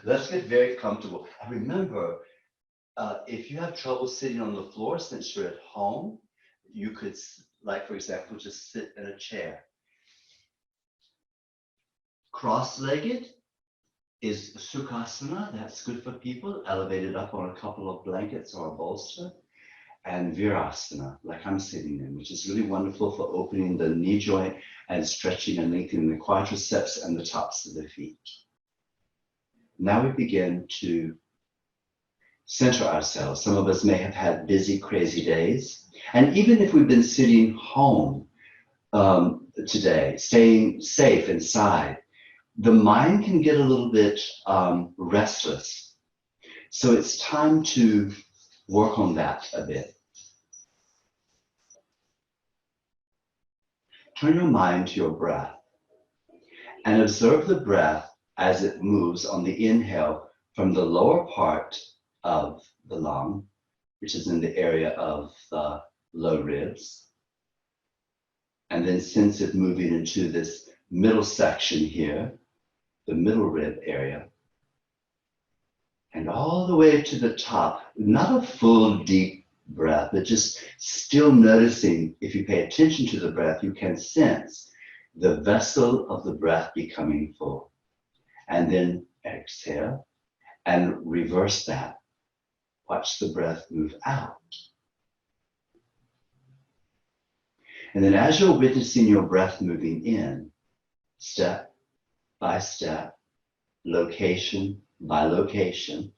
Let's get very comfortable. And remember, if you have trouble sitting on the floor since you're at home, you could, like for example, just sit in a chair. Cross-legged is Sukhasana. That's good for people. Elevated up on a couple of blankets or a bolster. And Virasana, like I'm sitting in, which is really wonderful for opening the knee joint and stretching and lengthening the quadriceps and the tops of the feet. Now we begin to center ourselves. Some of us may have had busy, crazy days. And even if we've been sitting home today, staying safe inside, the mind can get a little bit restless. So it's time to work on that a bit. Turn your mind to your breath and observe the breath as it moves on the inhale from the lower part of the lung, which is in the area of the low ribs. And then sense it moving into this middle section here, the middle rib area. And all the way to the top, not a full deep breath, but just still noticing, if you pay attention to the breath, you can sense the vessel of the breath becoming full. And then exhale and reverse that. Watch the breath move out. And then as you're witnessing your breath moving in, step by step, location by location,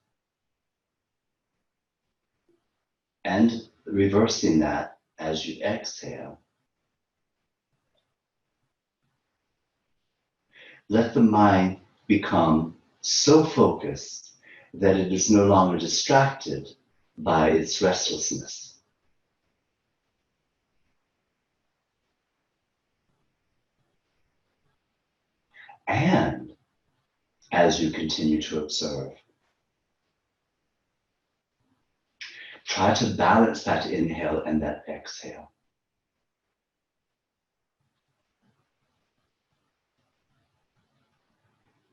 and reversing that as you exhale, let the mind become so focused that it is no longer distracted by its restlessness. And as you continue to observe, try to balance that inhale and that exhale.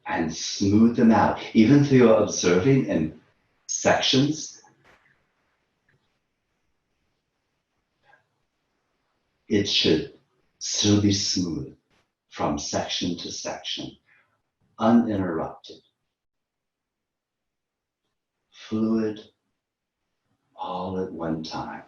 And smooth them out. Even though you're observing in sections, it should still be smooth from section to section, uninterrupted, fluid, all at one time.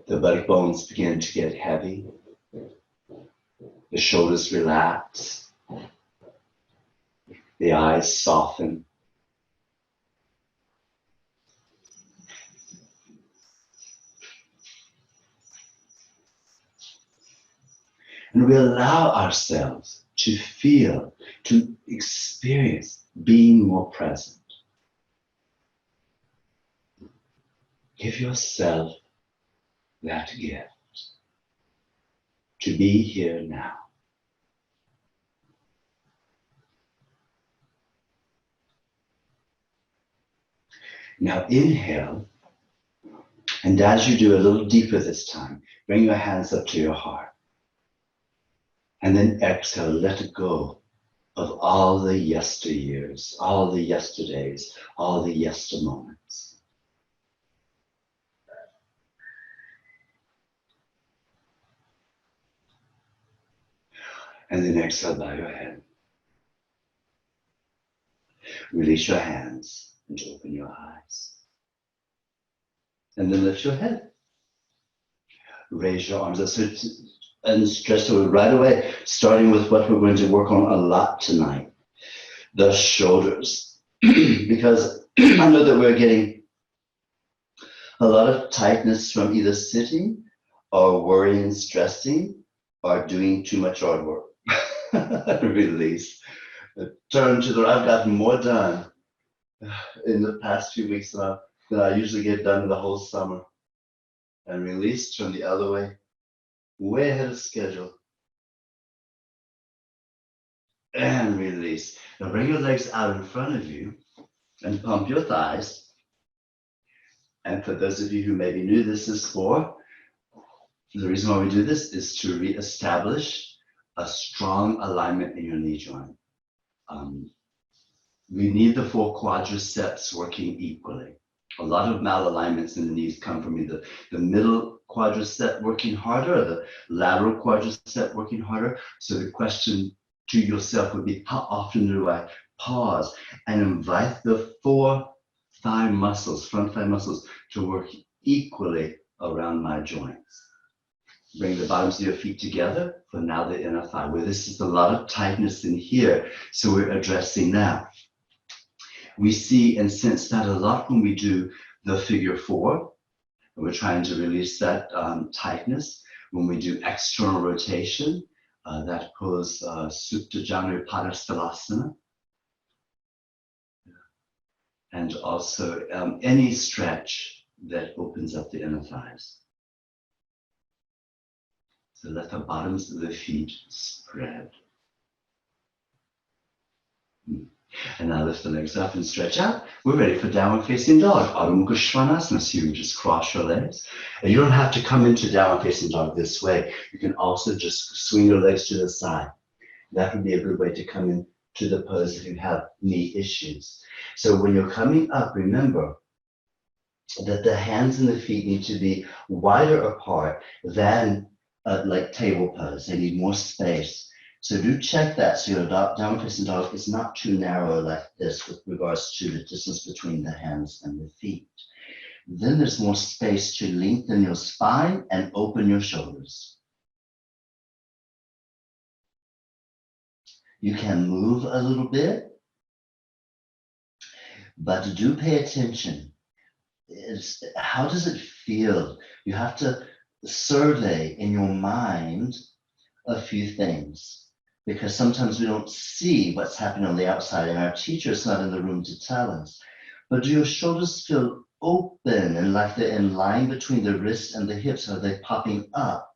The butt bones begin to get heavy. The shoulders relax. The eyes soften. And we allow ourselves to feel, to experience being more present. Give yourself that gift to be here now. Now inhale, and as you do a little deeper this time, bring your hands up to your heart. And then exhale, let it go of all the yesteryears, all the yesterdays, all the yester moments. And then exhale, bow your head. Release your hands and open your eyes. And then lift your head. Raise your arms up and stretch right away, starting with what we're going to work on a lot tonight, the shoulders. Because I know that we're getting a lot of tightness from either sitting or worrying, stressing, or doing too much hard work. Release. Turn to the right. I've gotten more done in the past few weeks than I usually get done in the whole summer. And release, turn the other way, way ahead of schedule. And release. Now bring your legs out in front of you and pump your thighs. And for those of you who may be new, this is for The reason why we do this is to reestablish a strong alignment in your knee joint. We need the 4 quadriceps working equally. A lot of malalignments in the knees come from either the middle quadricep working harder or the lateral quadricep working harder. So the question to yourself would be, how often do I pause and invite the 4 thigh muscles, front thigh muscles, to work equally around my joints? Bring the bottoms of your feet together for now the inner thigh, where this is a lot of tightness in here. So we're addressing that. We see and sense that a lot when we do the figure 4. And we're trying to release that tightness. When we do external rotation, that pose Supta Janu Padasthalasana. And also any stretch that opens up the inner thighs. So let the bottoms of the feet spread. And now lift the legs up and stretch out. We're ready for downward facing dog. Adho Mukha Svanasana. So you just cross your legs. And you don't have to come into downward facing dog this way. You can also just swing your legs to the side. That would be a good way to come into the pose if you have knee issues. So when you're coming up, remember that the hands and the feet need to be wider apart than like table pose. They need more space. So do check that so your downward facing dog is not too narrow like this with regards to the distance between the hands and the feet. Then there's more space to lengthen your spine and open your shoulders. You can move a little bit, but do pay attention. How does it feel? You have to survey in your mind a few things, because sometimes we don't see what's happening on the outside and our teacher is not in the room to tell us. But do your shoulders feel open and like they're in line between the wrists and the hips? Are they popping up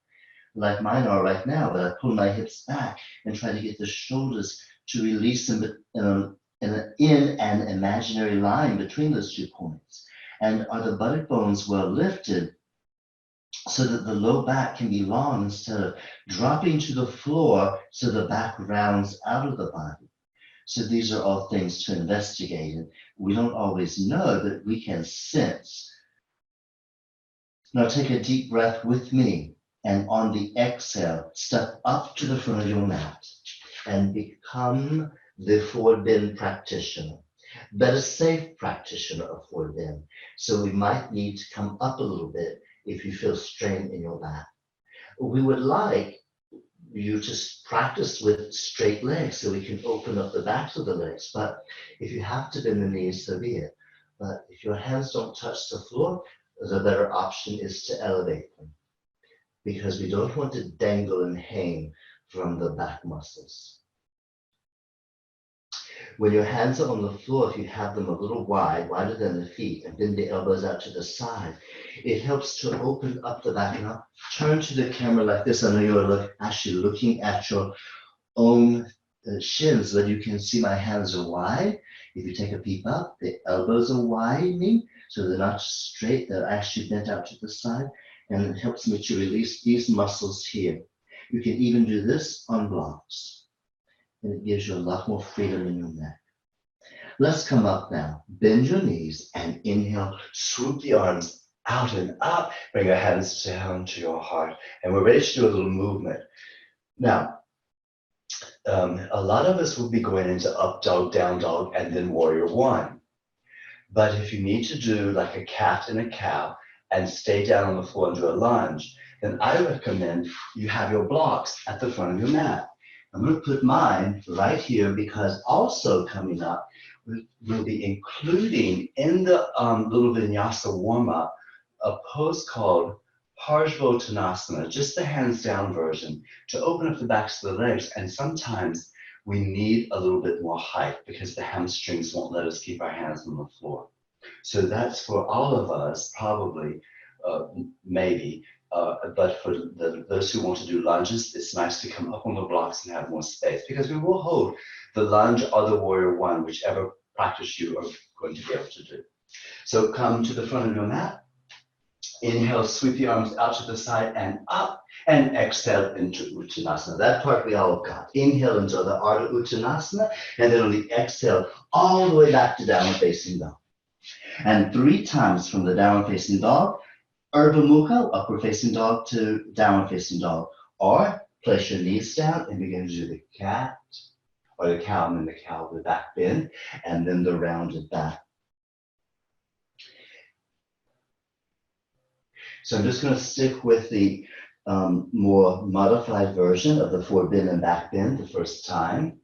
like mine are right now? But I pull my hips back and try to get the shoulders to release them in an imaginary line between those 2 points. And are the buttock bones well lifted so that the low back can be long instead of dropping to the floor so the back rounds out of the body? So these are all things to investigate, and we don't always know, but we can sense. Now take a deep breath with me, and on the exhale, step up to the front of your mat and become the forward bend practitioner, but a safe practitioner of forward bend. So we might need to come up a little bit if you feel strain in your back. We would like you to practice with straight legs so we can open up the backs of the legs. But if you have to bend the knees, so be it. But if your hands don't touch the floor, the better option is to elevate them, because we don't want to dangle and hang from the back muscles. When your hands are on the floor, if you have them a little wide, wider than the feet, and bend the elbows out to the side, it helps to open up the back. And I'll turn to the camera like this. I know you're actually looking at your own shins, but you can see my hands are wide. If you take a peep up, the elbows are widening, so they're not straight, they're actually bent out to the side, and it helps me to release these muscles here. You can even do this on blocks, and it gives you a lot more freedom in your neck. Let's come up now. Bend your knees and inhale, swoop the arms out and up. Bring your hands down to your heart, and we're ready to do a little movement. Now, a lot of us will be going into up dog, down dog, and then warrior 1. But if you need to do like a cat and a cow and stay down on the floor and do a lunge, then I recommend you have your blocks at the front of your mat. I'm going to put mine right here, because also coming up, we'll be including in the little vinyasa warm-up a pose called Parsvottanasana, just the hands down version, to open up the backs of the legs. And sometimes we need a little bit more height because the hamstrings won't let us keep our hands on the floor. So that's for all of us, probably, maybe. But for those who want to do lunges, it's nice to come up on the blocks and have more space, because we will hold the lunge or the warrior 1, whichever practice you are going to be able to do. So come to the front of your mat. Inhale, sweep the arms out to the side and up, and exhale into Uttanasana. That part we all got. Inhale into the Ardha Uttanasana, and then on the exhale, all the way back to downward facing dog. And 3 times from the downward facing dog, Urdhva Mukha, upward facing dog to downward facing dog. Or place your knees down and begin to do the cat, or the cow, and then the cow with back bend, and then the rounded back. So I'm just going to stick with the more modified version of the forward bend and back bend the first time.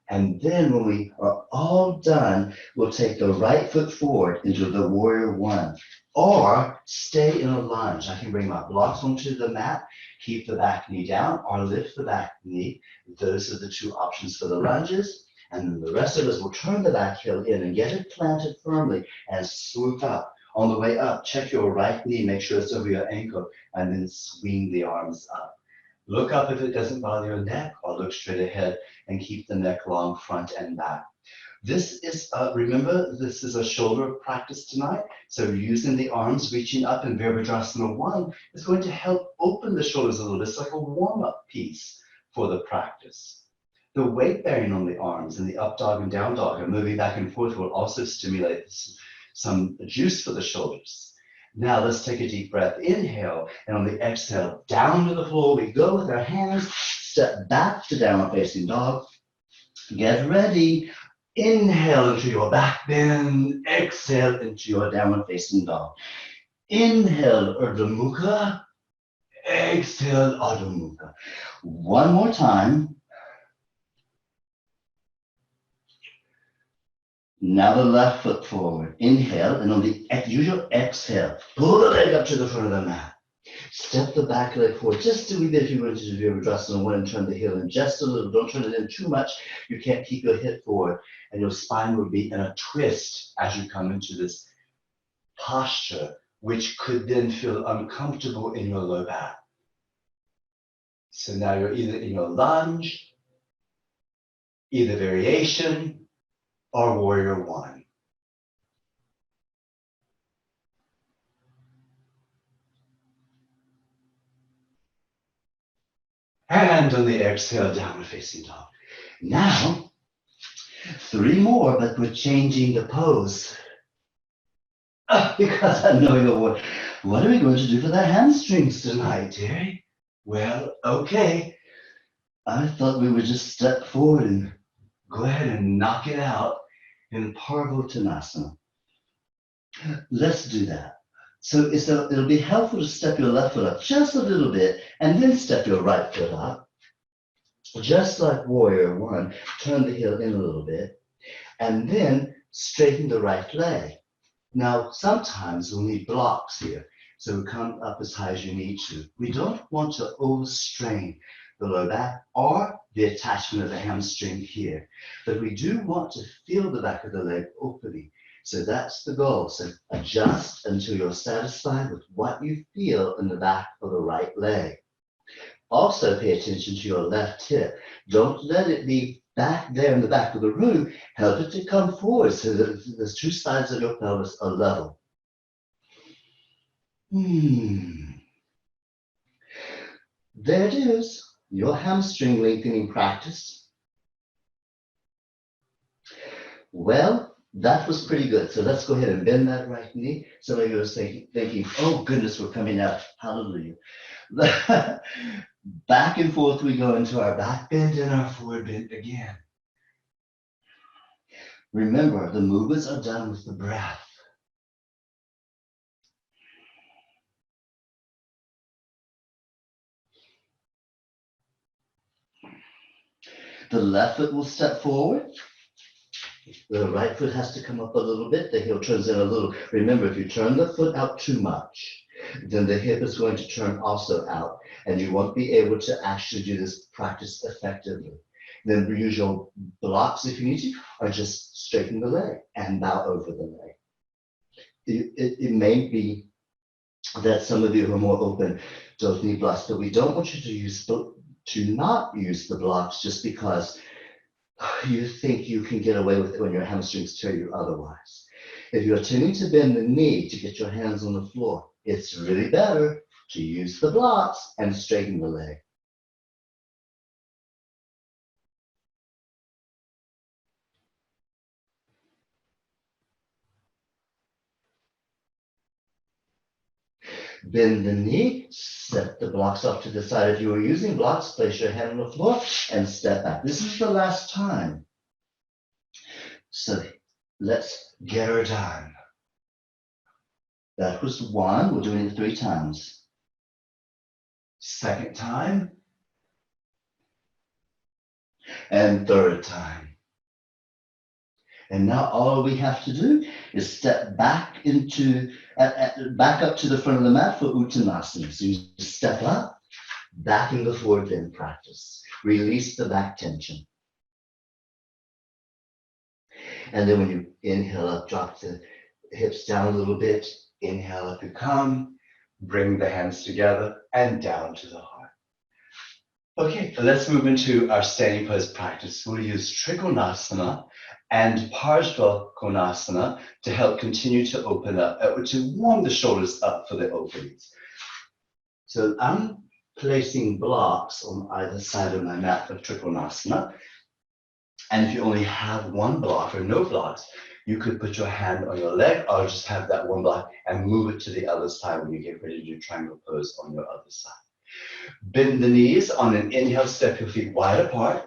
And then when we are all done, we'll take the right foot forward into the warrior one, or stay in a lunge. I can bring my blocks onto the mat, keep the back knee down, or lift the back knee. Those are the 2 options for the lunges. And then the rest of us will turn the back heel in and get it planted firmly and swoop up. On the way up, check your right knee, make sure it's over your ankle, and then swing the arms up. Look up if it doesn't bother your neck, or look straight ahead and keep the neck long front and back. This is, remember, this is a shoulder practice tonight. So using the arms, reaching up in Virabhadrasana 1 is going to help open the shoulders a little bit. It's like a warm-up piece for the practice. The weight bearing on the arms and the up dog and down dog and moving back and forth will also stimulate some juice for the shoulders. Now let's take a deep breath. Inhale, and on the exhale, down to the floor we go with our hands. Step back to downward facing dog. Get ready. Inhale into your back bend. Exhale into your downward facing dog. Inhale, Urdhva Mukha. Exhale, Adho Mukha. One more time. Now the left foot forward. Inhale, and on the usual exhale, pull the leg up to the front of the mat. Step the back leg forward, just a wee bit if you went to do Virabhadrasana 1 and turn the heel in just a little. Don't turn it in too much. You can't keep your hip forward, and your spine will be in a twist as you come into this posture, which could then feel uncomfortable in your low back. So now you're either in your lunge, either variation, or warrior 1. And on the exhale, downward facing dog. Now, 3 more, but we're changing the pose. Because I'm knowing what are we going to do for the hamstrings tonight, dearie? Well, okay. I thought we would just step forward and go ahead and knock it out in Parvottanasana. Let's do that. So it'll be helpful to step your left foot up just a little bit and then step your right foot up. Just like warrior 1, turn the heel in a little bit and then straighten the right leg. Now, sometimes we'll need blocks here. So come up as high as you need to. We don't want to overstrain the low back or the attachment of the hamstring here. But we do want to feel the back of the leg opening. So that's the goal. So adjust until you're satisfied with what you feel in the back of the right leg. Also pay attention to your left hip. Don't let it be back there in the back of the room. Help it to come forward so that the 2 sides of your pelvis are level. There it is, your hamstring lengthening practice. Well, that was pretty good. So let's go ahead and bend that right knee. Some of you are thinking, oh goodness, we're coming out. Hallelujah. Back and forth we go into our back bend and our forward bend again. Remember, the movements are done with the breath. The left foot will step forward. The right foot has to come up a little bit. The heel turns in a little. Remember, if you turn the foot out too much, then the hip is going to turn also out, and you won't be able to actually do this practice effectively. Then use your blocks if you need to, or just straighten the leg and bow over the leg. It may be that some of you who are more open don't need blocks, but we don't want you to not use the blocks just because you think you can get away with it when your hamstrings tell you otherwise. If you're tending to bend the knee to get your hands on the floor, it's really better to use the blocks and straighten the leg. Bend the knee, set the blocks off to the side. If you were using blocks, place your hand on the floor and step back. This is the last time. So let's get her done. That was one. We're doing it 3 times. Second time. And third time. And now all we have to do is step back into, back up to the front of the mat for Uttanasana. So you step up, back and the forward bend practice. Release the back tension. And then when you inhale up, drop the hips down a little bit. Inhale up, you come. Bring the hands together and down to the heart. Okay, let's move into our standing pose practice. We'll use Trikonasana and Parsva Konasana to help continue to open up, to warm the shoulders up for the openings. So I'm placing blocks on either side of my mat for Trikonasana. And if you only have one block or no blocks, you could put your hand on your leg or just have that one block and move it to the other side when you get ready to do triangle pose on your other side. Bend the knees on an inhale, step your feet wide apart.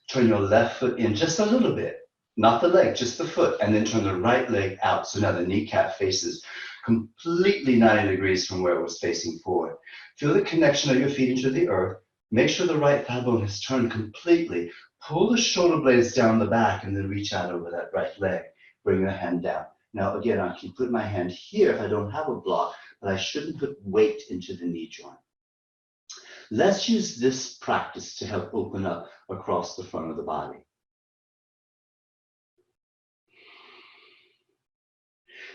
Turn your left foot in just a little bit, not the leg, just the foot, and then turn the right leg out. So now the kneecap faces completely 90 degrees from where it was facing forward. Feel the connection of your feet into the earth. Make sure the right thigh bone has turned completely. Pull the shoulder blades down the back and then reach out over that right leg. Bring your hand down. Now again, I can put my hand here if I don't have a block, but I shouldn't put weight into the knee joint. Let's use this practice to help open up across the front of the body.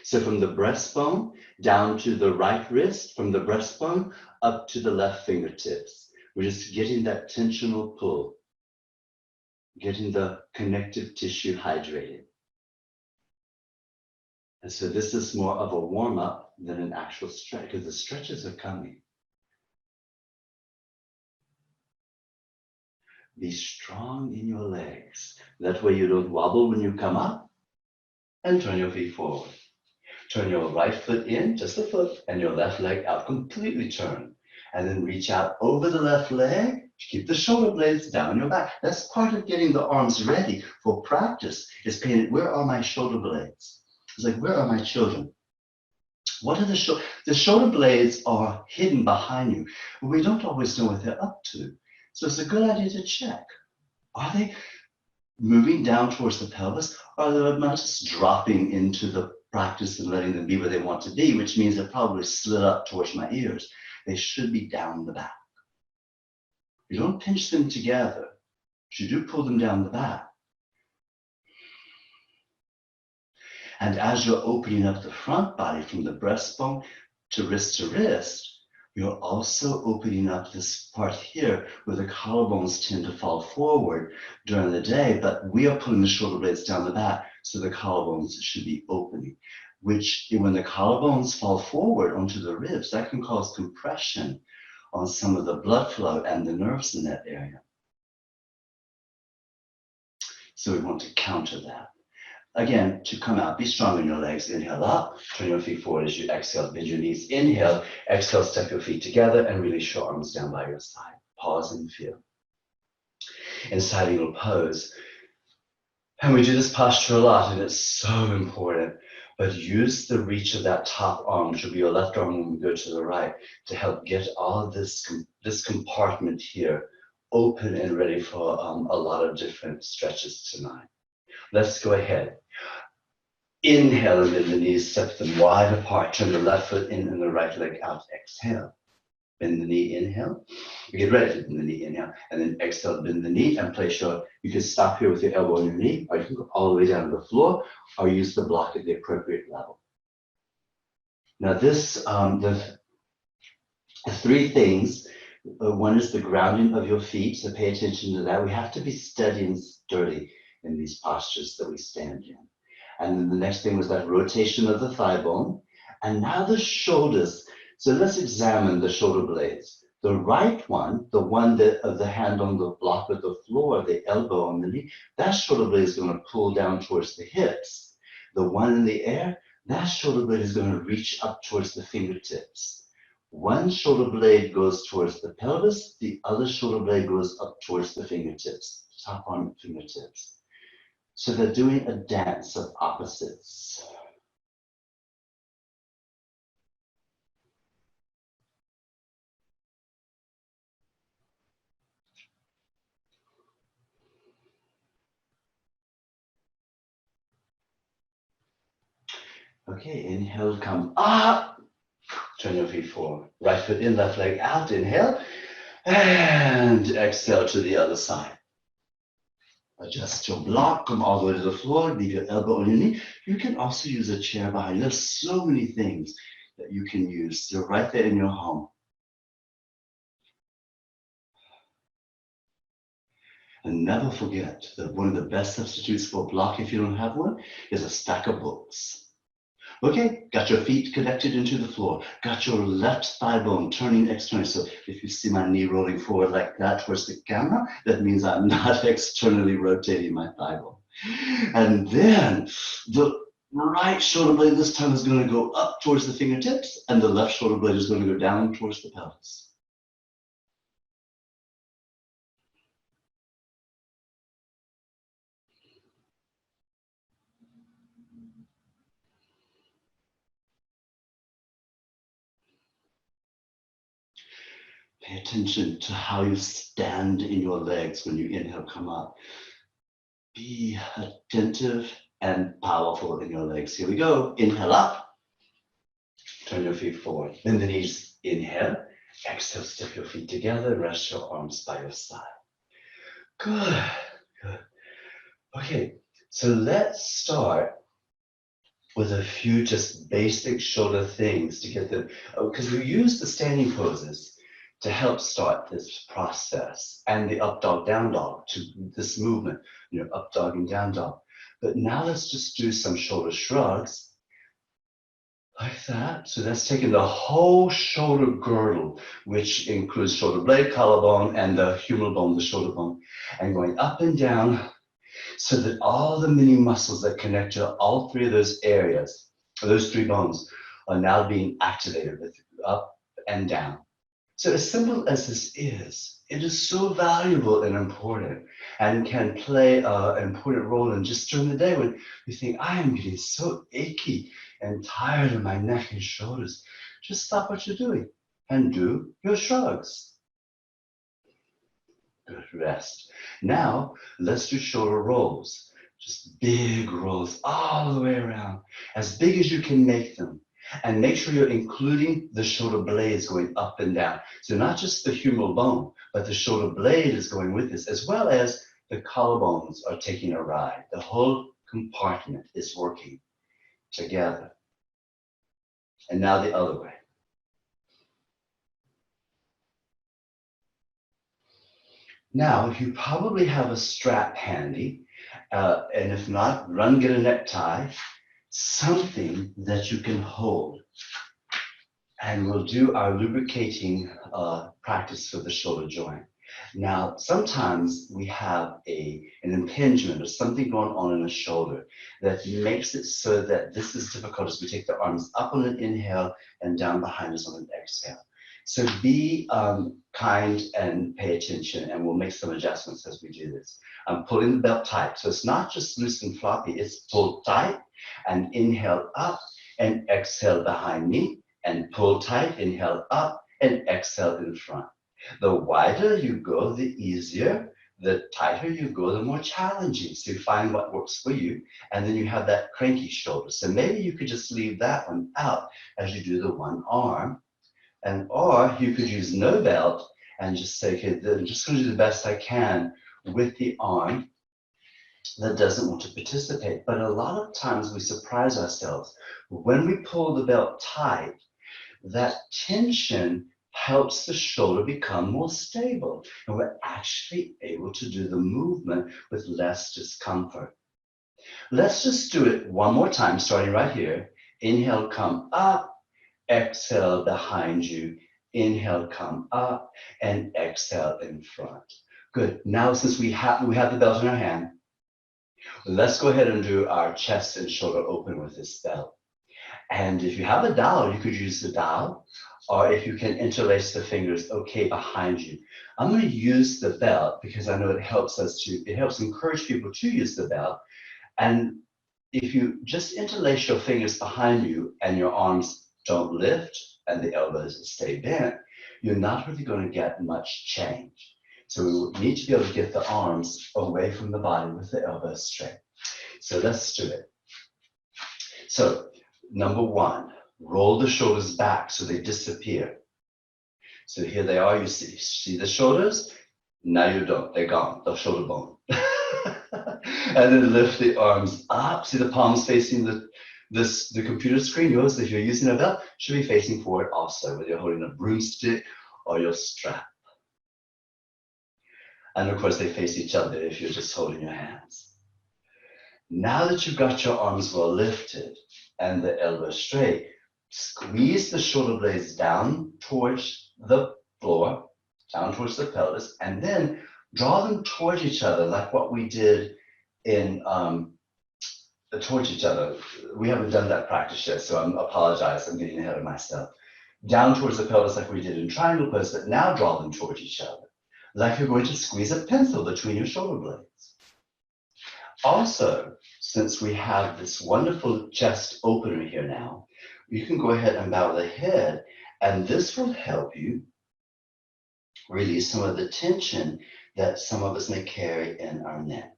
So from the breastbone down to the right wrist, from the breastbone up to the left fingertips. We're just getting that tensional pull, getting the connective tissue hydrated. And so this is more of a warm-up than an actual stretch, because the stretches are coming. Be strong in your legs. That way you don't wobble when you come up, and turn your feet forward. Turn your right foot in, just the foot, and your left leg out, completely turn. And then reach out over the left leg. Keep the shoulder blades down your back. That's part of getting the arms ready for practice, is paying, where are my shoulder blades? It's like, where are my children? What are the shoulder blades are hidden behind you. We don't always know what they're up to. So it's a good idea to check. Are they moving down towards the pelvis, or are they not just dropping into the practice and letting them be where they want to be, which means they're probably slid up towards my ears. They should be down the back. You don't pinch them together, but you do pull them down the back. And as you're opening up the front body from the breastbone to wrist, you're also opening up this part here where the collarbones tend to fall forward during the day, but we are pulling the shoulder blades down the back, so the collarbones should be opening, which when the collarbones fall forward onto the ribs, that can cause compression on some of the blood flow and the nerves in that area. So we want to counter that. Again, to come out, be strong in your legs. Inhale up, turn your feet forward as you exhale. Bend your knees. Inhale, exhale, step your feet together and release your arms down by your side. Pause and feel. In side eagle pose. And we do this posture a lot, and it's so important. But use the reach of that top arm, which will be your left arm when we go to the right, to help get all of this compartment here open and ready for a lot of different stretches tonight. Let's go ahead. Inhale and bend the knees, step them wide apart. Turn the left foot in and the right leg out. Exhale. Bend the knee, inhale. You get ready to bend the knee, inhale. And then exhale, bend the knee and place you can stop here with your elbow on your knee, or you can go all the way down to the floor, or use the block at the appropriate level. Now this, the 3 things. One is the grounding of your feet, so pay attention to that. We have to be steady and sturdy in these postures that we stand in. And then the next thing was that rotation of the thigh bone And now the shoulders. So let's examine the shoulder blades. The right one, the one that of the hand on the block of the floor, the elbow on the knee, that shoulder blade is going to pull down towards the hips. The one in the air, that shoulder blade is going to reach up towards the fingertips. One shoulder blade goes towards the pelvis, the other shoulder blade goes up towards the fingertips, top arm fingertips. So they're doing a dance of opposites. Okay, inhale, come up. Turn your feet forward. Right foot in, left leg out. Inhale. And exhale to the other side. Adjust your block. Come all the way to the floor. Leave your elbow on your knee. You can also use a chair behind you. There's so many things that you can use. You're right there in your home. And never forget that one of the best substitutes for a block, if you don't have one, is a stack of books. Okay, got your feet connected into the floor. Got your left thigh bone turning externally. So if you see my knee rolling forward like that towards the camera, that means I'm not externally rotating my thigh bone. And then the right shoulder blade this time is going to go up towards the fingertips, and the left shoulder blade is going to go down towards the pelvis. Pay attention to how you stand in your legs when you inhale, come up. Be attentive and powerful in your legs. Here we go. Inhale up. Turn your feet forward. Bend the knees. Inhale. Exhale, step your feet together. Rest your arms by your side. Good. Good. Okay, so let's start with a few just basic shoulder things to get them, because we use the standing poses to help start this process, and the up dog, down dog, to this movement, up dog and down dog. But now let's just do some shoulder shrugs, like that. So that's taking the whole shoulder girdle, which includes shoulder blade, collarbone, and the humeral bone, the shoulder bone, and going up and down, so that all the mini muscles that connect to all three of those areas, those three bones, are now being activated with up and down. So as simple as this is, it is so valuable and important, and can play an important role in just during the day when you think, I am getting so achy and tired in my neck and shoulders. Just stop what you're doing and do your shrugs. Good, rest. Now, let's do shoulder rolls. Just big rolls all the way around, as big as you can make them. And make sure you're including the shoulder blades going up and down. So not just the humeral bone, but the shoulder blade is going with this, as well as the collarbones are taking a ride. The whole compartment is working together. And now the other way. Now, you probably have a strap handy, and if not, run get a necktie, something that you can hold. And we'll do our lubricating practice for the shoulder joint. Now, sometimes we have an impingement or something going on in the shoulder that makes it so that this is difficult as we take the arms up on an inhale and down behind us on an exhale. So be kind and pay attention, and we'll make some adjustments as we do this. I'm pulling the belt tight. So it's not just loose and floppy, it's pulled tight and inhale up and exhale behind me, and pull tight, inhale up and exhale in front. The wider you go, the easier. The tighter you go, the more challenging. So you find what works for you, and then you have that cranky shoulder. So maybe you could just leave that one out as you do the one arm. Or you could use no belt and just say, okay, I'm just going to do the best I can with the arm that doesn't want to participate. But a lot of times we surprise ourselves. When we pull the belt tight, that tension helps the shoulder become more stable, and we're actually able to do the movement with less discomfort. Let's just do it one more time, starting right here. Inhale, come up. exhale behind you, inhale, come up, and exhale in front. Good. Now, since we have the belt in our hand, let's go ahead and do our chest and shoulder open with this belt. And if you have a dowel, you could use the dowel, or if you can interlace the fingers, okay, behind you. I'm going to use the belt because I know it helps encourage people to use the belt. And if you just interlace your fingers behind you and your arms don't lift and the elbows stay bent, you're not really going to get much change. So we need to be able to get the arms away from the body with the elbows straight. So let's do it. So number one, roll the shoulders back so they disappear. So here they are, you see the shoulders? Now you don't, they're gone, the shoulder bone. And then lift the arms up. See the palms facing the computer screen. Yours, if you're using a belt, should be facing forward also, whether you're holding a broomstick or your strap. And of course, they face each other if you're just holding your hands. Now that you've got your arms well lifted and the elbows straight, squeeze the shoulder blades down towards the floor, down towards the pelvis, and then draw them towards each other like what we did in towards each other. We haven't done that practice yet, so I apologize. I'm getting ahead of myself. Down towards the pelvis like we did in triangle pose, but now draw them towards each other, like you're going to squeeze a pencil between your shoulder blades. Also, since we have this wonderful chest opener here now, you can go ahead and bow the head, and this will help you release some of the tension that some of us may carry in our neck.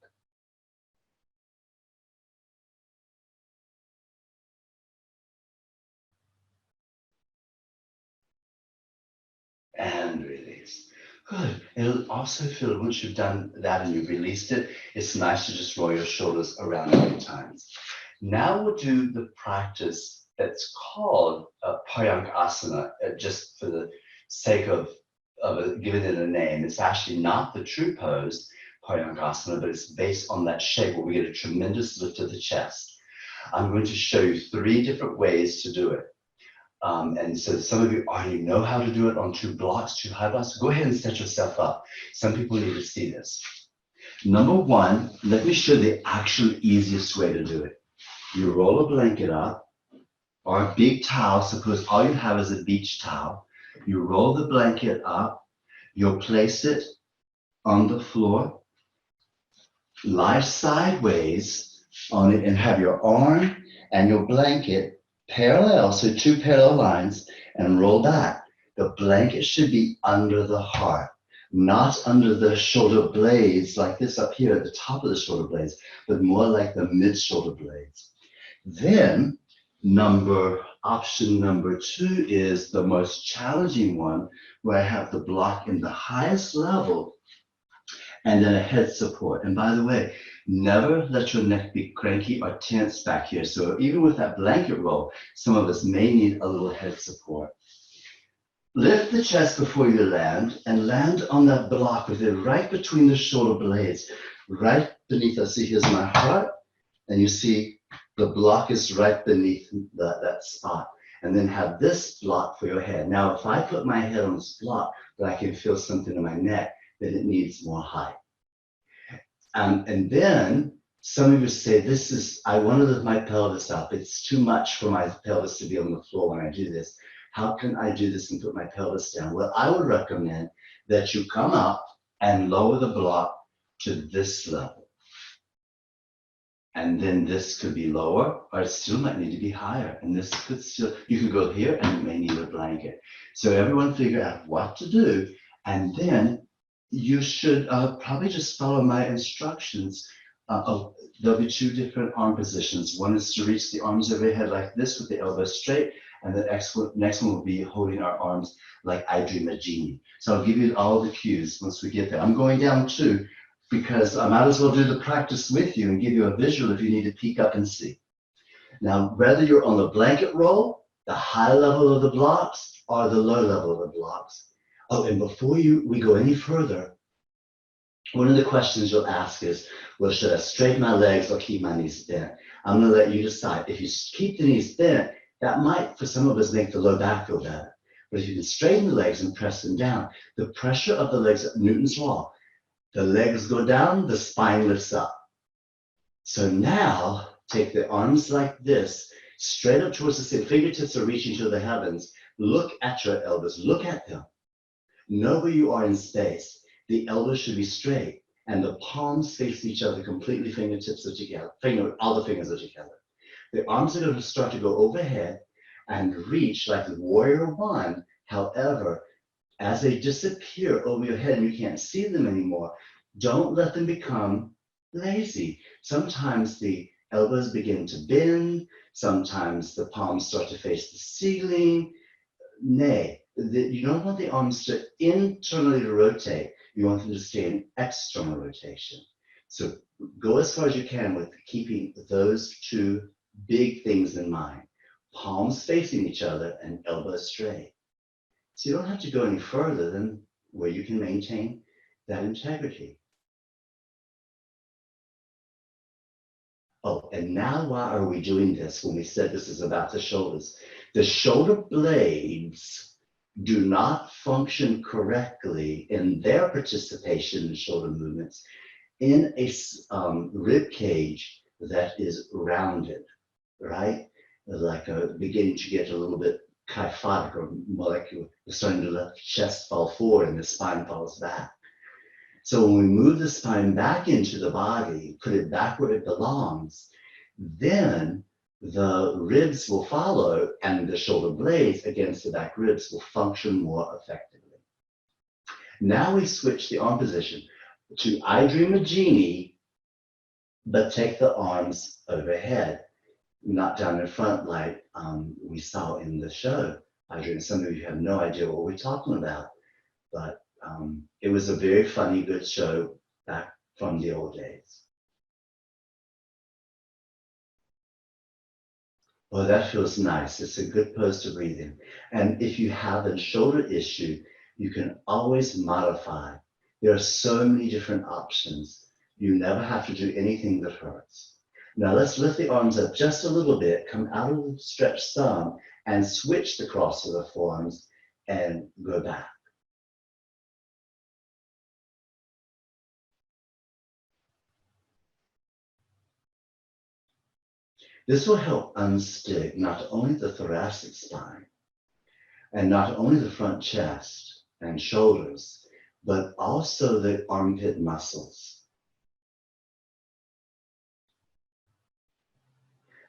And release. Good. It'll also feel, once you've done that and you've released it, it's nice to just roll your shoulders around a few times. Now we'll do the practice that's called Payan Asana, just for the sake of giving it a name. It's actually not the true pose, Payan Asana, but it's based on that shape where we get a tremendous lift of the chest. I'm going to show you 3 different ways to do it. And so some of you already know how to do it on 2 blocks, 2 high blocks. Go ahead and set yourself up. Some people need to see this. Number 1, let me show the actual easiest way to do it. You roll a blanket up or a big towel. Suppose all you have is a beach towel. You roll the blanket up. You'll place it on the floor. Lie sideways on it and have your arm and your blanket parallel, so 2 parallel lines, and roll back. The blanket should be under the heart, not under the shoulder blades like this up here at the top of the shoulder blades, but more like the mid-shoulder blades. Then option number 2 is the most challenging one, where I have the block in the highest level and then a head support. And by the way, never let your neck be cranky or tense back here. So even with that blanket roll, some of us may need a little head support. Lift the chest before you land and land on that block with it right between the shoulder blades, right beneath us. See, here's my heart, and you see the block is right beneath that spot. And then have this block for your head. Now, if I put my head on this block, but I can feel something in my neck, then it needs more height. And then some of you say, I want to lift my pelvis up. It's too much for my pelvis to be on the floor when I do this. How can I do this and put my pelvis down? Well, I would recommend that you come up and lower the block to this level. And then this could be lower, or it still might need to be higher. And this could still, you could go here and you may need a blanket. So everyone figure out what to do. And then you should probably just follow my instructions. There'll be 2 different arm positions. One is to reach the arms over your head like this with the elbows straight. And the next one will be holding our arms like I Dream a Genie. So I'll give you all the cues once we get there. I'm going down 2 because I might as well do the practice with you and give you a visual if you need to peek up and see. Now, whether you're on the blanket roll, the high level of the blocks, or the low level of the blocks. Oh, and before we go any further, one of the questions you'll ask is, well, should I straighten my legs or keep my knees bent? I'm going to let you decide. If you keep the knees bent That might, for some of us, make the low back feel better. But if you can straighten the legs and press them down, the pressure of the legs, Newton's law, the legs go down, the spine lifts up. So now take the arms like this, straight up towards the ceiling. Fingertips are reaching to the heavens. Look at your elbows, look at them. Know where you are in space. The elbows should be straight and the palms face each other completely, fingertips are together, all the fingers are together. The arms are going to start to go overhead and reach like the warrior one. However, as they disappear over your head and you can't see them anymore, don't let them become lazy. Sometimes the elbows begin to bend. Sometimes the palms start to face the ceiling. Nay, you don't want the arms to internally rotate. You want them to stay in external rotation. So go as far as you can with keeping those two big things in mind. Palms facing each other and elbows straight. So you don't have to go any further than where you can maintain that integrity. Oh, and now why are we doing this when we said this is about the shoulders? The shoulder blades do not function correctly in their participation in shoulder movements in a rib cage that is rounded, right? Like beginning to get a little bit kyphotic, or more like you're starting to let the chest fall forward and the spine falls back. So when we move the spine back into the body, put it back where it belongs, then the ribs will follow and the shoulder blades against the back ribs will function more effectively. Now we switch the arm position to I Dream a Genie, but take the arms overhead, not down in front like we saw in the show. I Dream, some of you have no idea what we're talking about, but it was a very funny, good show back from the old days. Well, that feels nice. It's a good pose to breathe in. And if you have a shoulder issue, you can always modify. There are so many different options. You never have to do anything that hurts. Now let's lift the arms up just a little bit, come out of the stretched thumb and switch the cross of the forearms and go back. This will help unstick not only the thoracic spine and not only the front chest and shoulders, but also the armpit muscles.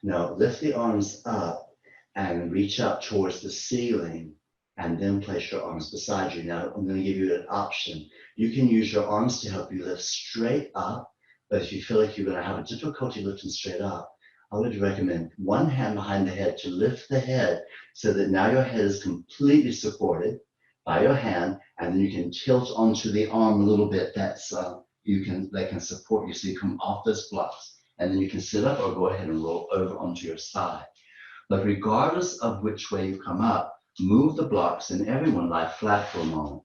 Now lift the arms up and reach up towards the ceiling and then place your arms beside you. Now I'm going to give you an option. You can use your arms to help you lift straight up, but if you feel like you're going to have a difficulty lifting straight up, I would recommend one hand behind the head to lift the head so that now your head is completely supported by your hand, and then you can tilt onto the arm a little bit. That's that can support you so you come off those blocks, and then you can sit up or go ahead and roll over onto your side. But regardless of which way you come up, move the blocks and everyone lie flat for a moment.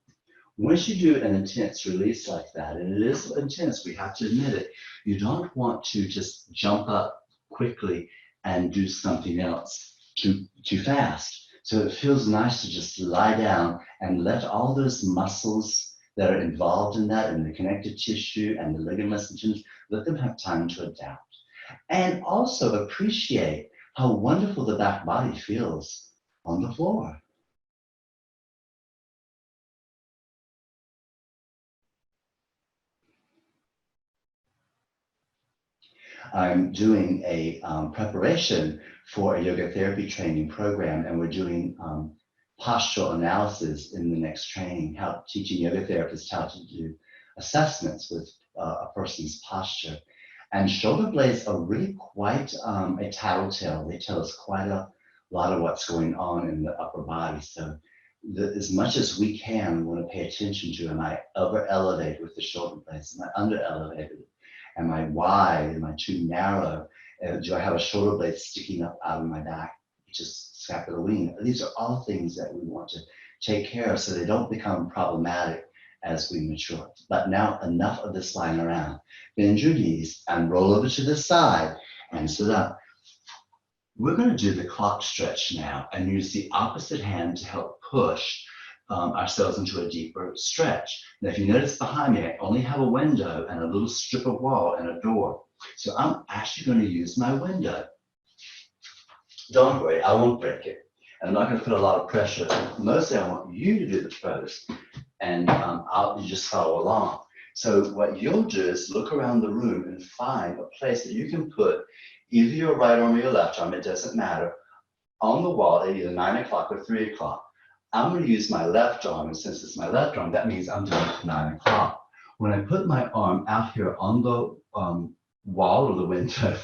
Once you do an intense release like that, and it is intense, we have to admit it, you don't want to just jump up quickly and do something else too fast. So it feels nice to just lie down and let all those muscles that are involved in that and the connective tissue and the ligaments and tendons, let them have time to adapt. And also appreciate how wonderful the back body feels on the floor. I'm doing a preparation for a yoga therapy training program, and we're doing postural analysis in the next training, teaching yoga therapists how to do assessments with a person's posture. And shoulder blades are really quite a tattletale. They tell us quite a lot of what's going on in the upper body. So as much as we can, we want to pay attention to, am I over elevated with the shoulder blades? Am I under elevated? Am I wide? Am I too narrow? Do I have a shoulder blade sticking up out of my back, just scapular wing? These are all things that we want to take care of so they don't become problematic as we mature. But now enough of this lying around. Bend your knees and roll over to the side and sit up. We're going to do the clock stretch now and use the opposite hand to help push ourselves into a deeper stretch. Now, if you notice behind me, I only have a window and a little strip of wall and a door. So I'm actually going to use my window. Don't worry, I won't break it. I'm not going to put a lot of pressure. Mostly I want you to do the pose, and you just follow along. So what you'll do is look around the room and find a place that you can put either your right arm or your left arm, it doesn't matter, on the wall at either 9 o'clock or 3 o'clock. I'm going to use my left arm, and since it's my left arm, that means I'm doing it at 9 o'clock. When I put my arm out here on the wall or the window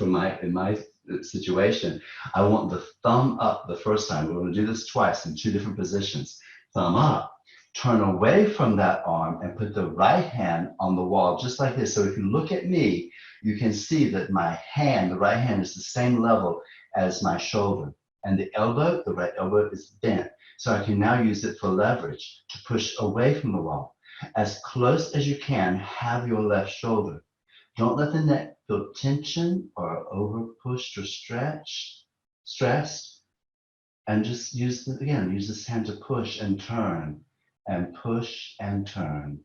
in my situation, I want the thumb up the first time. We're going to do this twice in 2 different positions. Thumb up. Turn away from that arm and put the right hand on the wall, just like this. So if you look at me, you can see that my hand, the right hand, is the same level as my shoulder. And the elbow, the right elbow, is bent. So I can now use it for leverage to push away from the wall. As close as you can, have your left shoulder. Don't let the neck feel tension or over pushed or stressed. And just use this hand to push and turn. And push and turn.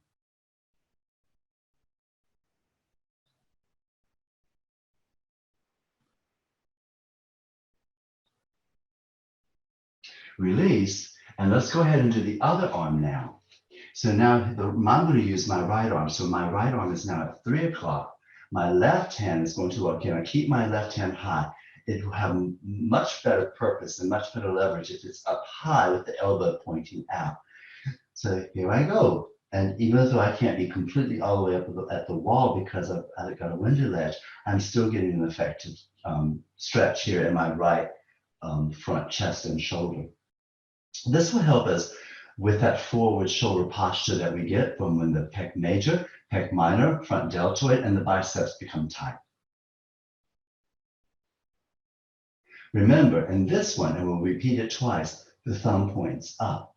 Release, and let's go ahead and do the other arm now. So now I'm going to use my right arm. So my right arm is now at 3 o'clock. My left hand is going to look, I keep my left hand high. It will have much better purpose and much better leverage if it's up high with the elbow pointing out. So here I go. And even though I can't be completely all the way up at the wall because I've got a window ledge, I'm still getting an effective stretch here in my right front chest and shoulder. This will help us with that forward shoulder posture that we get from when the pec major, pec minor, front deltoid, and the biceps become tight. Remember, in this one, and we'll repeat it twice, the thumb points up.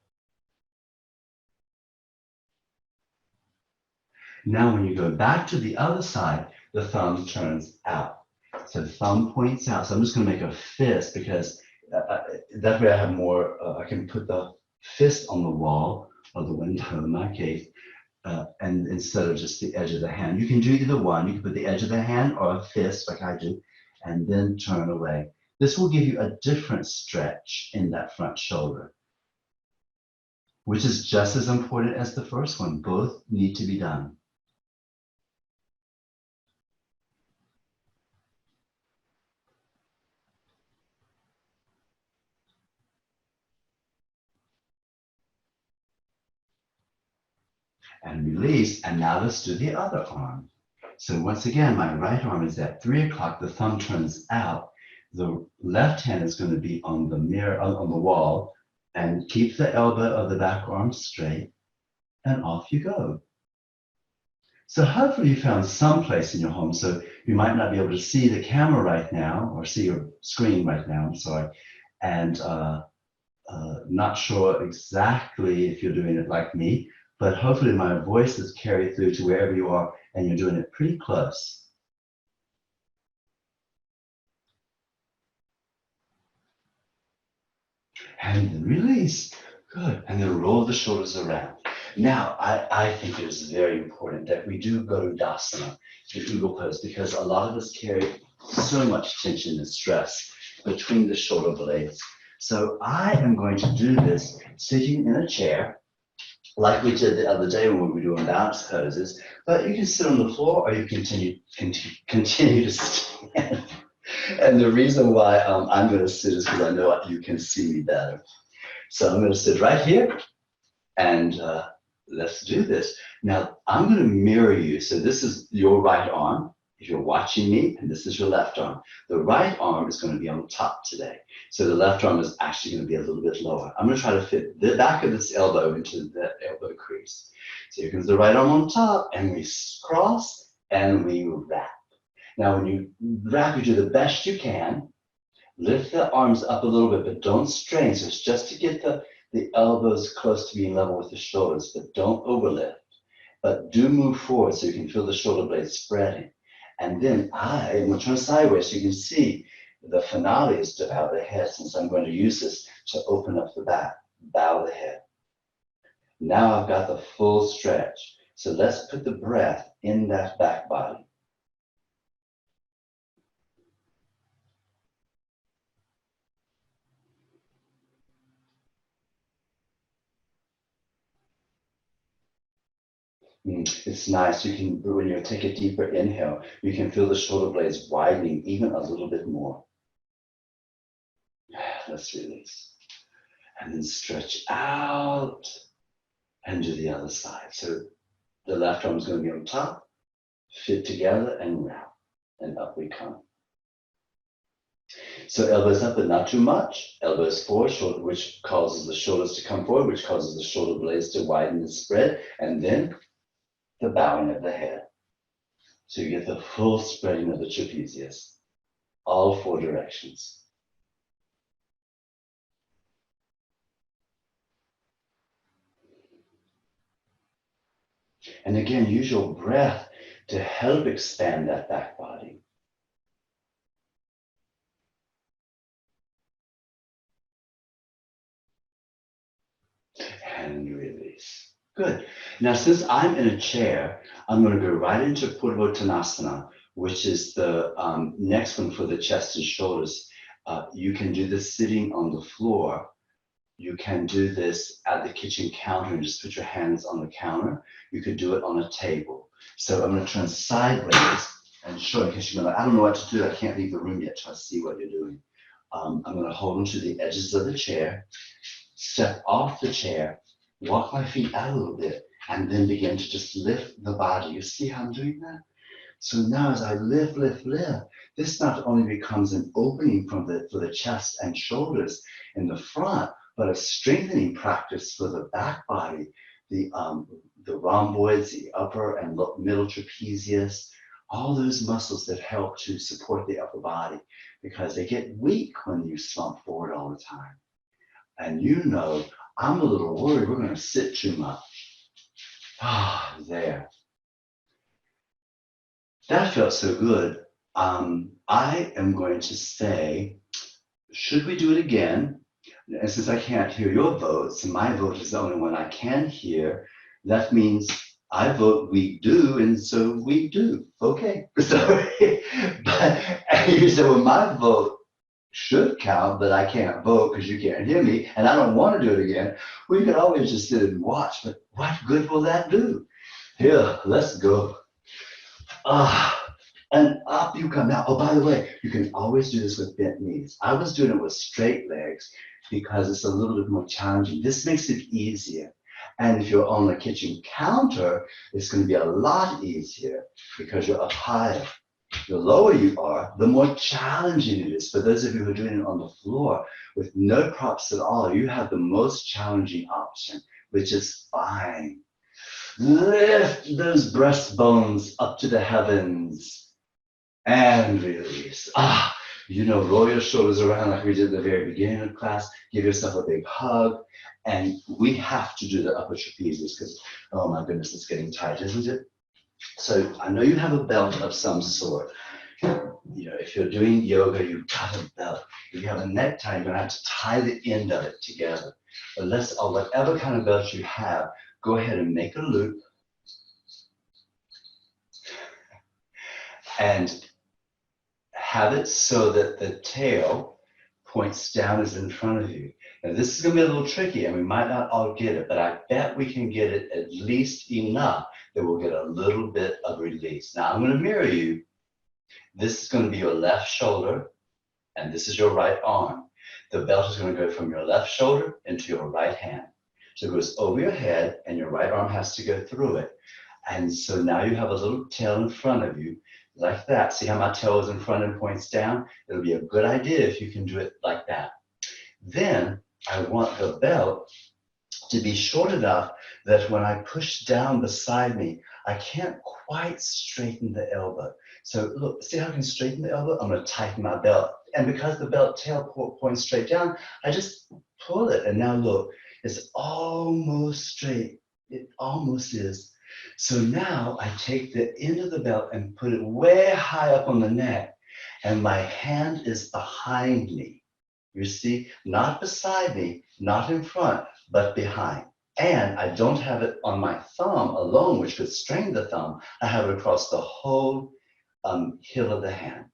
Now, when you go back to the other side, the thumb turns out. So the thumb points out. So I'm just going to make a fist because that way I have more, I can put the fist on the wall or the window in my case, and instead of just the edge of the hand. You can do either one. You can put the edge of the hand or a fist like I do, and then turn away. This will give you a different stretch in that front shoulder, which is just as important as the first one. Both need to be done. And release, and now let's do the other arm. So once again, my right arm is at 3 o'clock, the thumb turns out, the left hand is going to be on the mirror, on the wall, and keep the elbow of the back arm straight, and off you go. So hopefully you found some place in your home, so you might not be able to see the camera right now, or see your screen right now, I'm sorry, and not sure exactly if you're doing it like me, but hopefully my voice is carried through to wherever you are and you're doing it pretty close. And then release. Good. And then roll the shoulders around. Now, I think it is very important that we do Garudasana, the eagle pose, because a lot of us carry so much tension and stress between the shoulder blades. So I am going to do this sitting in a chair, like we did the other day when we were doing bounce poses, but you can sit on the floor or you continue to stand. And the reason why I'm going to sit is because I know you can see me better. So I'm going to sit right here and let's do this. Now I'm going to mirror you. So this is your right arm if you're watching me, and this is your left arm. The right arm is going to be on top today. So the left arm is actually going to be a little bit lower. I'm going to try to fit the back of this elbow into that elbow crease. So here comes the right arm on top, and we cross and we wrap. Now when you wrap, you do the best you can. Lift the arms up a little bit, but don't strain. So it's just to get the elbows close to being level with the shoulders, but don't overlift. But do move forward so you can feel the shoulder blades spreading. And then I'm going to turn sideways so you can see the finale is to bow the head, since I'm going to use this to open up the back. Bow the head. Now I've got the full stretch. So let's put the breath in that back body. It's nice. You can, when you take a deeper inhale, you can feel the shoulder blades widening even a little bit more. Let's release. And then stretch out and do the other side. So the left arm is going to be on top, fit together and round. And up we come. So elbows up, but not too much. Elbows forward, shoulder, which causes the shoulders to come forward, which causes the shoulder blades to widen and spread. And then the bowing of the head. So you get the full spreading of the trapezius, all four directions. And again, use your breath to help expand that back body. And release. Good. Now, since I'm in a chair, I'm going to go right into Purvottanasana, which is the next one for the chest and shoulders. You can do this sitting on the floor. You can do this at the kitchen counter and just put your hands on the counter. You could do it on a table. So I'm going to turn sideways and show in case you're like, I don't know what to do. I can't leave the room yet till I see what you're doing. I'm going to hold onto the edges of the chair, step off the chair, walk my feet out a little bit, and then begin to just lift the body. You see how I'm doing that? So now as I lift, this not only becomes an opening for the chest and shoulders in the front, but a strengthening practice for the back body, the rhomboids, the upper and middle trapezius, all those muscles that help to support the upper body, because they get weak when you slump forward all the time. And you know, I'm a little worried we're going to sit too much. There. That felt so good. I am going to say, should we do it again? And since I can't hear your votes, and my vote is the only one I can hear, that means I vote we do, and so we do. Okay. So, but you said, well, my vote should count, but I can't vote because you can't hear me, and I don't want to do it again. Well, you can always just sit and watch, but what good will that do? Here, let's go. And up you come. Now, oh, by the way, you can always do this with bent knees. I was doing it with straight legs because it's a little bit more challenging. This makes it easier. And if you're on the kitchen counter, it's going to be a lot easier because you're up higher. The lower you are, the more challenging it is. For those of you who are doing it on the floor with no props at all, you have the most challenging option, which is fine. Lift those breastbones up to the heavens and release. Roll your shoulders around like we did at the very beginning of class. Give yourself a big hug. And we have to do the upper trapezius because, oh my goodness, it's getting tight, isn't it? So I know you have a belt of some sort. If you're doing yoga, you've got a belt. If you have a necktie, you're going to have to tie the end of it together. But whatever kind of belt you have, go ahead and make a loop. And have it so that the tail points down is in front of you. Now this is going to be a little tricky and we might not all get it, but I bet we can get it at least enough that we'll get a little bit of release. Now I'm going to mirror you. This is going to be your left shoulder and this is your right arm. The belt is going to go from your left shoulder into your right hand. So it goes over your head and your right arm has to go through it. And so now you have a little tail in front of you like that. See how my tail is in front and points down? It'll be a good idea if you can do it like that. Then I want the belt to be short enough that when I push down beside me, I can't quite straighten the elbow. So look, see how I can straighten the elbow? I'm going to tighten my belt. And because the belt tail points straight down, I just pull it. And now look, it's almost straight. It almost is. So now I take the end of the belt and put it way high up on the neck. And my hand is behind me. You see, not beside me, not in front, but behind. And I don't have it on my thumb alone, which could strain the thumb. I have it across the whole heel of the hand.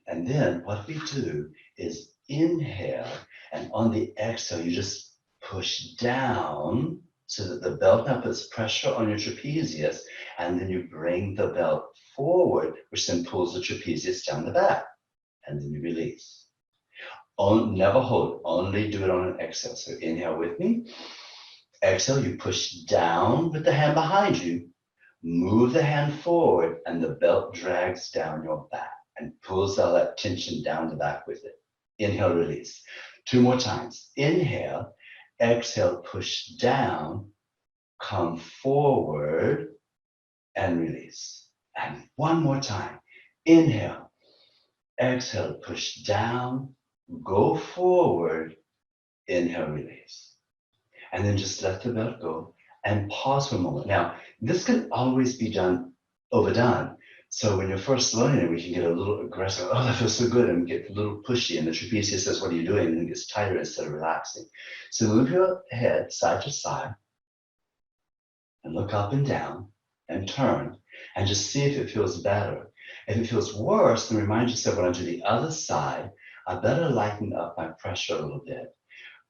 And then what we do is inhale, and on the exhale, you just push down so that the belt now puts pressure on your trapezius, and then you bring the belt forward, which then pulls the trapezius down the back, and then you release. Never hold, only do it on an exhale. So inhale with me. Exhale, you push down with the hand behind you, move the hand forward, and the belt drags down your back and pulls all that tension down the back with it. Inhale, release. 2 more times. Inhale, exhale, push down, come forward, and release. And 1 more time. Inhale, exhale, push down, go forward, inhale, release. And then just let the belt go and pause for a moment. Now, this can always be overdone. So when you're first learning it, we can get a little aggressive. Oh, that feels so good, and get a little pushy. And the trapezius says, what are you doing? And it gets tighter instead of relaxing. So move your head side to side and look up and down and turn and just see if it feels better. If it feels worse, then remind yourself when I do the other side, I better lighten up my pressure a little bit.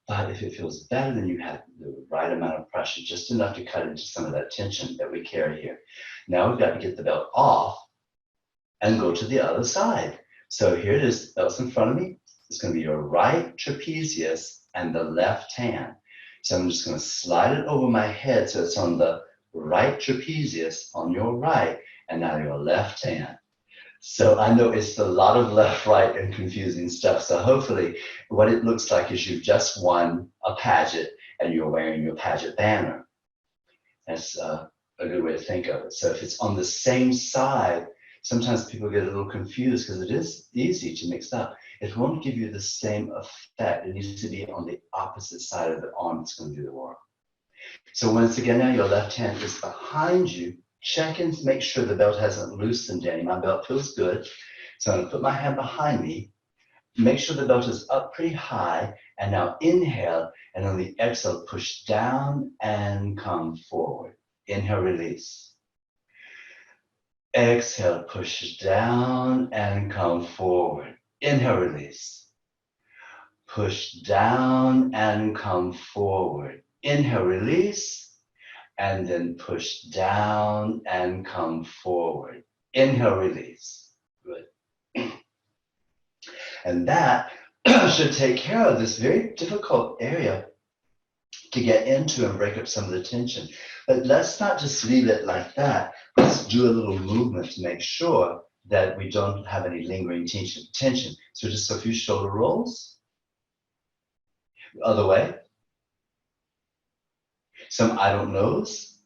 But if it feels better, then you have the right amount of pressure, just enough to cut into some of that tension that we carry here. Now we've got to get the belt off and go to the other side. So here it is, the belt's in front of me. It's going to be your right trapezius and the left hand. So I'm just going to slide it over my head so it's on the right trapezius on your right, and now your left hand. So I know it's a lot of left, right, and confusing stuff. So hopefully what it looks like is you've just won a pageant and you're wearing your pageant banner. That's a good way to think of it. So if it's on the same side, sometimes people get a little confused because it is easy to mix up. It won't give you the same effect. It needs to be on the opposite side of the arm that's going to do the work. So once again, now your left hand is behind you. Check and make sure the belt hasn't loosened any. My belt feels good. So I'm going to put my hand behind me. Make sure the belt is up pretty high. And now inhale, and on the exhale, push down and come forward. Inhale, release. Exhale, push down and come forward. Inhale, release. Push down and come forward. Inhale, release. And then push down and come forward. Inhale, release. Good. And that should take care of this very difficult area to get into and break up some of the tension. But let's not just leave it like that. Let's do a little movement to make sure that we don't have any lingering tension. So just a few shoulder rolls. Other way. Some I don't knows.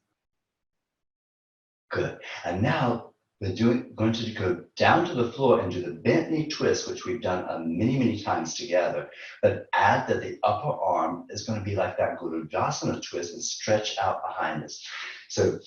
Good. And now we're going to go down to the floor and do the bent knee twist, which we've done many, many times together. But add that the upper arm is going to be like that Lubricating twist and stretch out behind us. So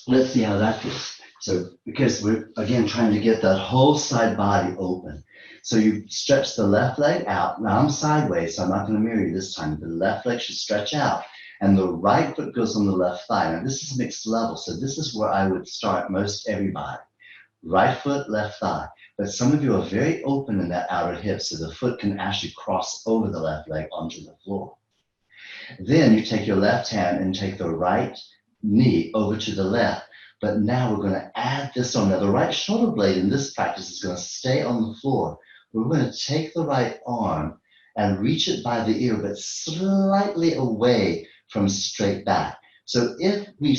let's see how that feels. So because we're, again, trying to get that whole side body open. So you stretch the left leg out. Now I'm sideways, so I'm not going to mirror you this time. The left leg should stretch out. And the right foot goes on the left thigh. Now this is mixed level, so this is where I would start most everybody. Right foot, left thigh. But some of you are very open in that outer hip, so the foot can actually cross over the left leg onto the floor. Then you take your left hand and take the right knee over to the left. But now we're going to add this on. Now the right shoulder blade in this practice is going to stay on the floor. We're going to take the right arm and reach it by the ear, but slightly away from straight back. So if we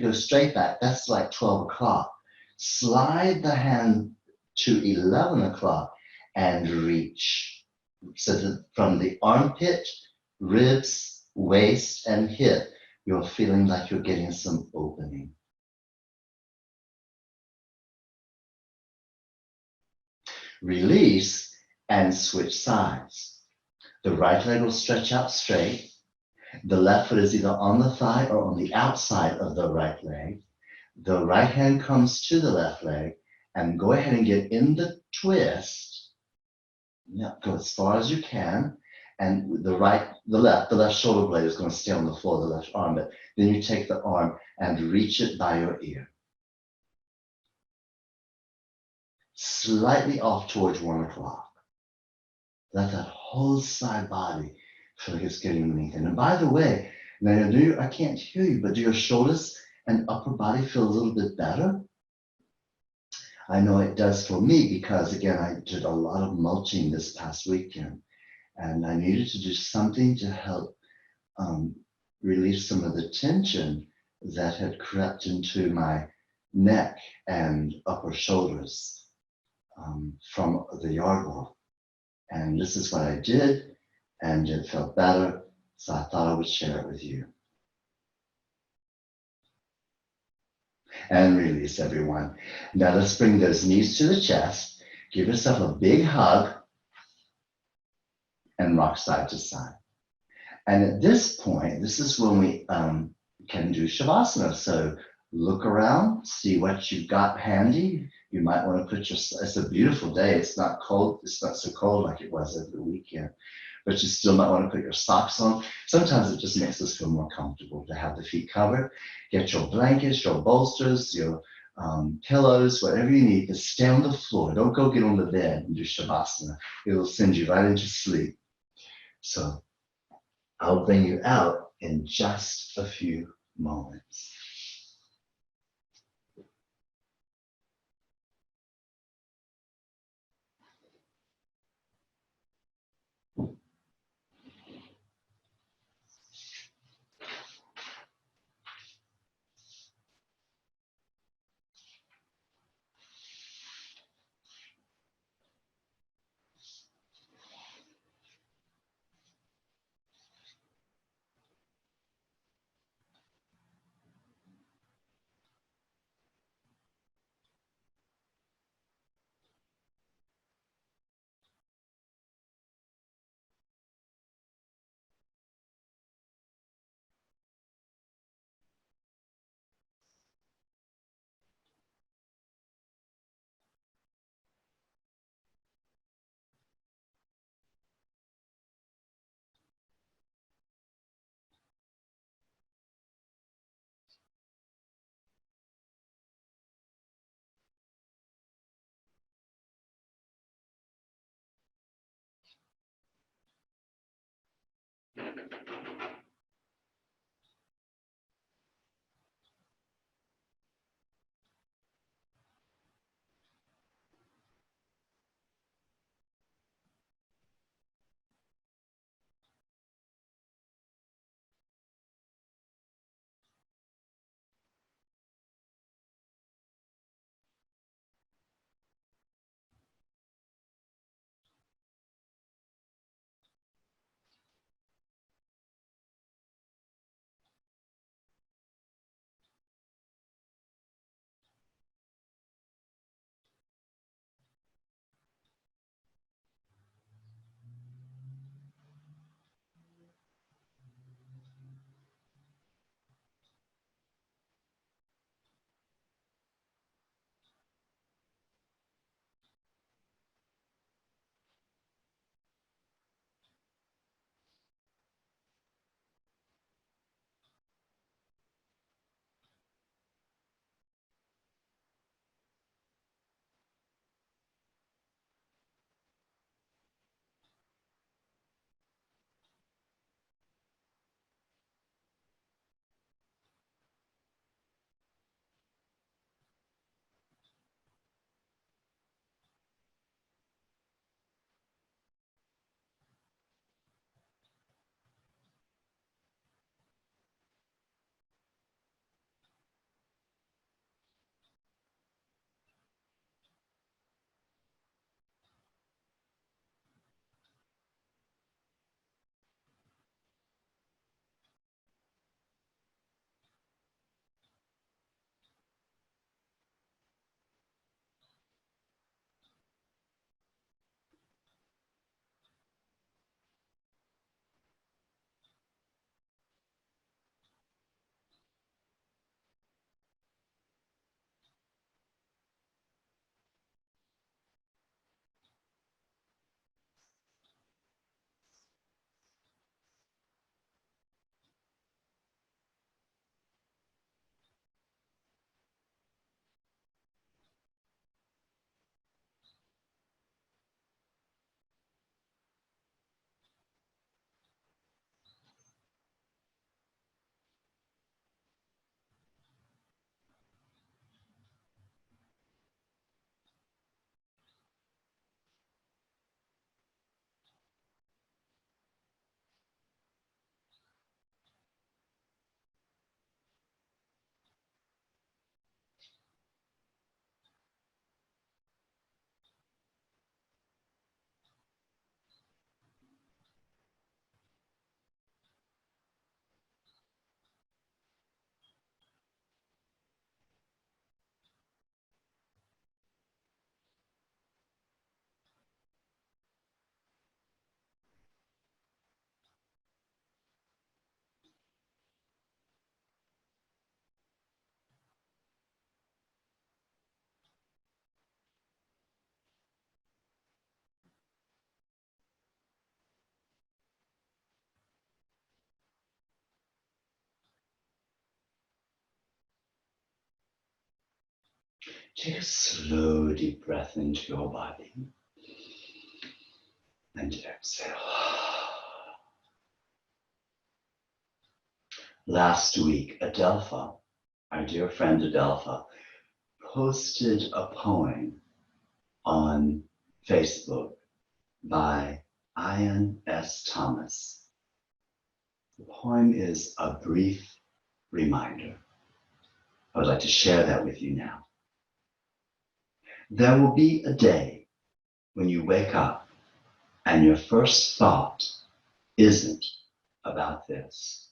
go straight back, that's like 12 o'clock. Slide the hand to 11 o'clock and reach. So that from the armpit, ribs, waist, and hip, you're feeling like you're getting some opening. Release and switch sides. The right leg will stretch out straight. The left foot is either on the thigh or on the outside of the right leg. The right hand comes to the left leg, And go ahead and get in the twist. Yeah, go as far as you can. And the left shoulder blade is going to stay on the floor, the left arm. But then you take the arm and reach it by your ear. Slightly off towards 1 o'clock. Let that whole side body feel like it's getting lengthened. And by the way, now I can't hear you, but do your shoulders and upper body feel a little bit better? I know it does for me because, again, I did a lot of mulching this past weekend, and I needed to do something to help relieve some of the tension that had crept into my neck and upper shoulders from the yard work. And this is what I did, and it felt better, so I thought I would share it with you. And release, everyone. Now let's bring those knees to the chest. Give yourself a big hug and rock side to side. And at this point, this is when we can do Shavasana. So look around, see what you've got handy. You might want to put it's a beautiful day. It's not cold. It's not so cold like it was over the weekend. But you still might want to put your socks on. Sometimes it just makes us feel more comfortable to have the feet covered. Get your blankets, your bolsters, your pillows, whatever you need. Just stay on the floor. Don't go get on the bed and do Shavasana. It'll send you right into sleep. So I'll bring you out in just a few moments. Take a slow, deep breath into your body. And exhale. Last week, Adelpha, our dear friend Adelpha, posted a poem on Facebook by Ian S. Thomas. The poem is A Brief Reminder. I would like to share that with you now. There will be a day when you wake up and your first thought isn't about this.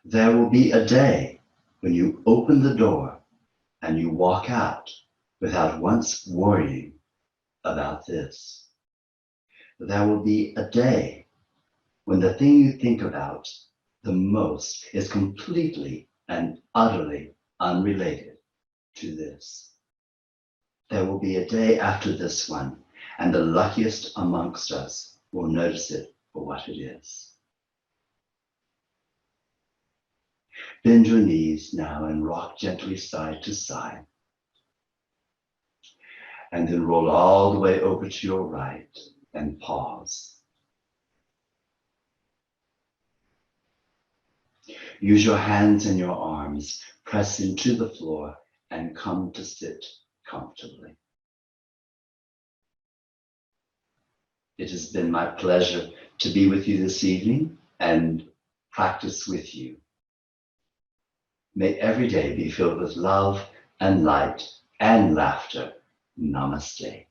There will be a day when you open the door and you walk out without once worrying about this. There will be a day when the thing you think about the most is completely and utterly unrelated to this. There will be a day after this one, and the luckiest amongst us will notice it for what it is. Bend your knees now and rock gently side to side. And then roll all the way over to your right and pause. Use your hands and your arms, press into the floor and come to sit comfortably. It has been my pleasure to be with you this evening and practice with you. May every day be filled with love and light and laughter. Namaste.